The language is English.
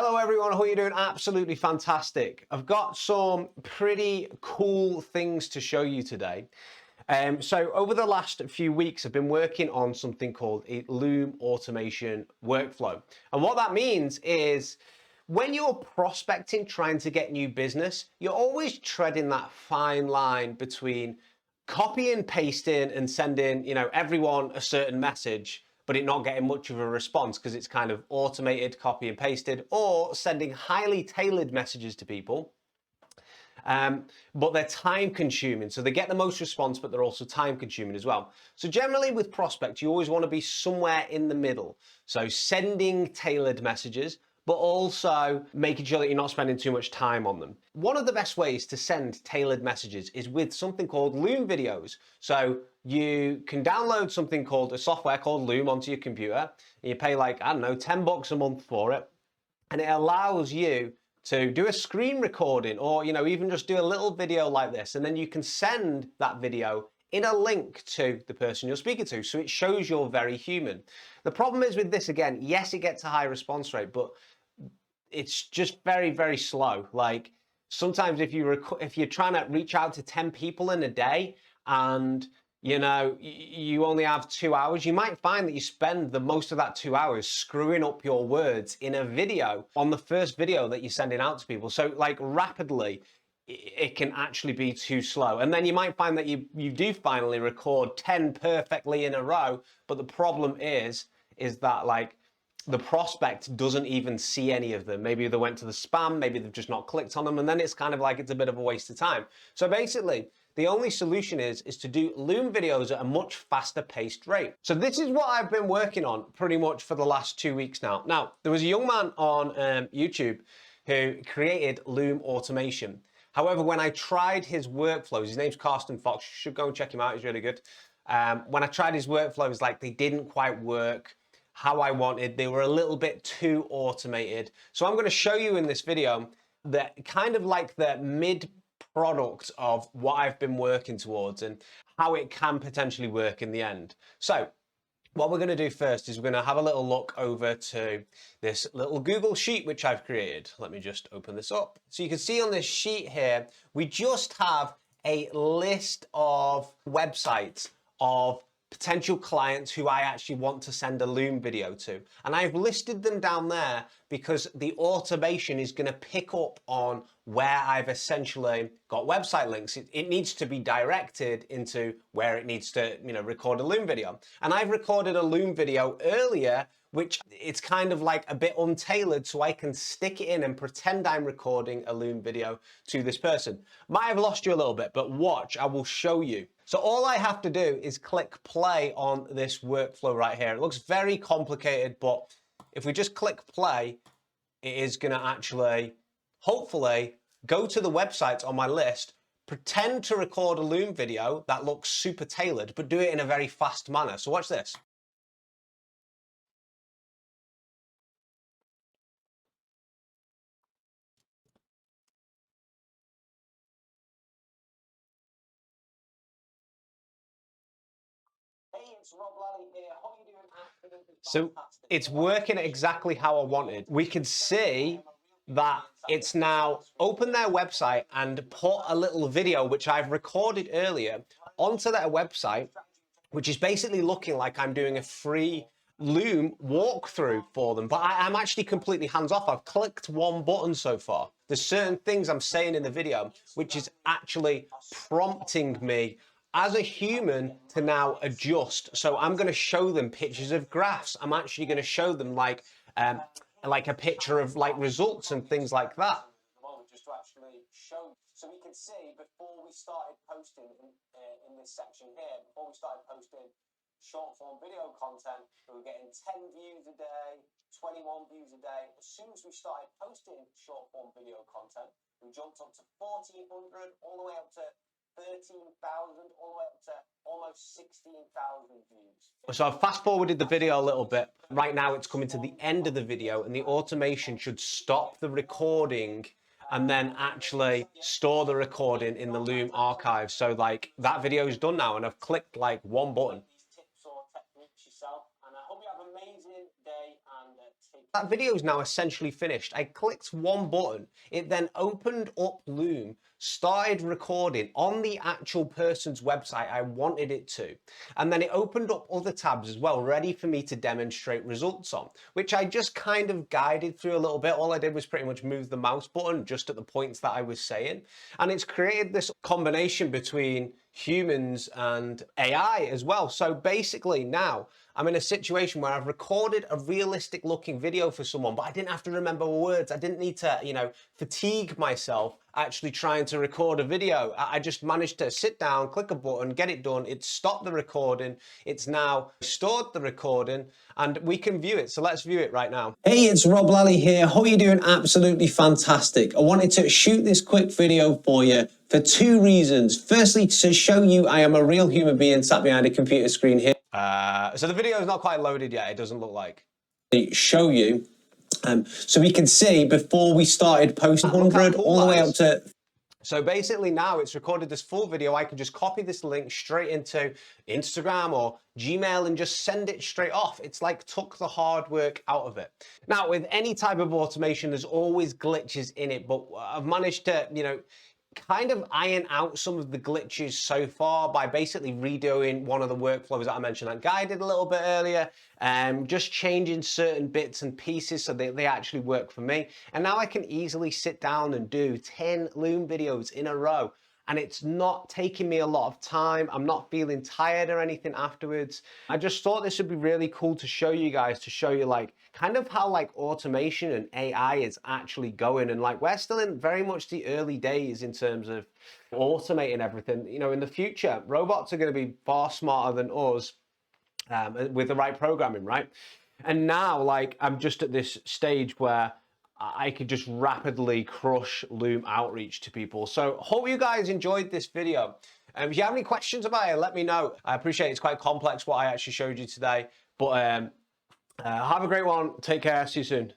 Hello everyone, I hope you're doing absolutely fantastic. I've got some pretty cool things to show you today. So over the last few weeks, I've been working on something called a Loom automation workflow. And what that means is when you're prospecting, trying to get new business, you're always treading that fine line between copying, pasting and sending, everyone a certain message, but it not getting much of a response because it's kind of automated, copy and pasted, or sending highly tailored messages to people. But they're time consuming. So they get the most response, but they're also time consuming as well. So generally with prospects, you always want to be somewhere in the middle. So sending tailored messages, but also making sure that you're not spending too much time on them. One of the best ways to send tailored messages is with something called Loom videos. So you can download something called a software called Loom onto your computer, and you pay like, I don't know, 10 bucks a month for it. And it allows you to do a screen recording or, even just do a little video like this. And then you can send that video in a link to the person you're speaking to. So it shows you're very human. The problem is with this, again, yes, it gets a high response rate, but it's just very, very slow. Like sometimes if you're trying to reach out to 10 people in a day and you only have 2 hours, you might find that you spend the most of that 2 hours screwing up your words in a video on the first video that you're sending out to people. So like rapidly, it can actually be too slow. And then you might find that you do finally record 10 perfectly in a row, but the problem is that like the prospect doesn't even see any of them. Maybe they went to the spam, maybe they've just not clicked on them, and then it's kind of like it's a bit of a waste of time. So basically, the only solution is to do Loom videos at a much faster paced rate. So this is what I've been working on pretty much for the last 2 weeks now. Now, there was a young man on YouTube who created Loom automation. However, when I tried his workflows, his name's Carsten Fox, you should go and check him out, he's really good. When I tried his workflows, like they didn't quite work how I wanted. They were a little bit too automated. So I'm gonna show you in this video that kind of like the mid product of what I've been working towards and how it can potentially work in the end. So what we're going to do first is we're going to have a little look over to this little Google sheet which I've created. Let me just open this up. So you can see on this sheet here, we just have a list of websites of potential clients who I actually want to send a Loom video to. And I've listed them down there because the automation is going to pick up on where I've essentially got website links. It needs to be directed into where it needs to, record a Loom video. And I've recorded a Loom video earlier, which it's kind of like a bit untailored, so I can stick it in and pretend I'm recording a Loom video to this person. Might have lost you a little bit, but watch, I will show you. So all I have to do is click play on this workflow right here. It looks very complicated, but if we just click play, it is gonna actually, hopefully, go to the websites on my list, pretend to record a Loom video that looks super tailored, but do it in a very fast manner. So watch this. So it's working exactly how I wanted. We can see that it's now opened their website and put a little video, which I've recorded earlier, onto their website, which is basically looking like I'm doing a free Loom walkthrough for them. But I'm actually completely hands off. I've clicked one button so far. There's certain things I'm saying in the video, which is actually prompting me as a human to now adjust. So I'm going to show them pictures of graphs. I'm actually going to show them like a picture of like results and things like that. Just to actually show, so we can see before we started posting in this section here, before we started posting short form video content, we were getting 10 views a day, 21 views a day. As soon as we started posting short form video content, we jumped up to 1,400, all the way up to 13,000, all the way up to almost 16,000 views. So I've fast forwarded the video a little bit. Right now it's coming to the end of the video and the automation should stop the recording and then actually store the recording in the Loom archive. So like that video is done now and I've clicked like one button. These tips or techniques yourself, and I hope you have an amazing day and take That video is now essentially finished. I clicked one button, it then opened up Loom, started recording on the actual person's website I wanted it to, and then it opened up other tabs as well, ready for me to demonstrate results on, which I just kind of guided through a little bit. All I did was pretty much move the mouse button just at the points that I was saying, and it's created this combination between humans and AI as well. So basically now I'm in a situation where I've recorded a realistic looking video for someone, but I didn't have to remember words. I didn't need to, fatigue myself actually trying to record a video. I just managed to sit down, click a button, get it done. It stopped the recording. It's now stored the recording and we can view it. So let's view it right now. Hey, it's Rob Lally here. Hope you're doing absolutely fantastic. I wanted to shoot this quick video for you for two reasons. Firstly, to show you I am a real human being sat behind a computer screen here. So the video is not quite loaded yet. It doesn't look like. Show you. So we can see before we started posting 100 cool all the way up to. So basically now it's recorded this full video. I can just copy this link straight into Instagram or Gmail and just send it straight off. It's like took the hard work out of it. Now with any type of automation, there's always glitches in it, but I've managed to, kind of iron out some of the glitches so far by basically redoing one of the workflows that I mentioned that guided a little bit earlier, just changing certain bits and pieces so they actually work for me. And now I can easily sit down and do 10 Loom videos in a row. And it's not taking me a lot of time. I'm not feeling tired or anything afterwards. I just thought this would be really cool to show you guys, to show you like kind of how like automation and AI is actually going. And like we're still in very much the early days in terms of automating everything. In the future, robots are going to be far smarter than us with the right programming, right? And now like I'm just at this stage where I could just rapidly crush Loom outreach to people. So hope you guys enjoyed this video. If you have any questions about it, let me know. I appreciate it's quite complex what I actually showed you today, but have a great one. Take care. See you soon.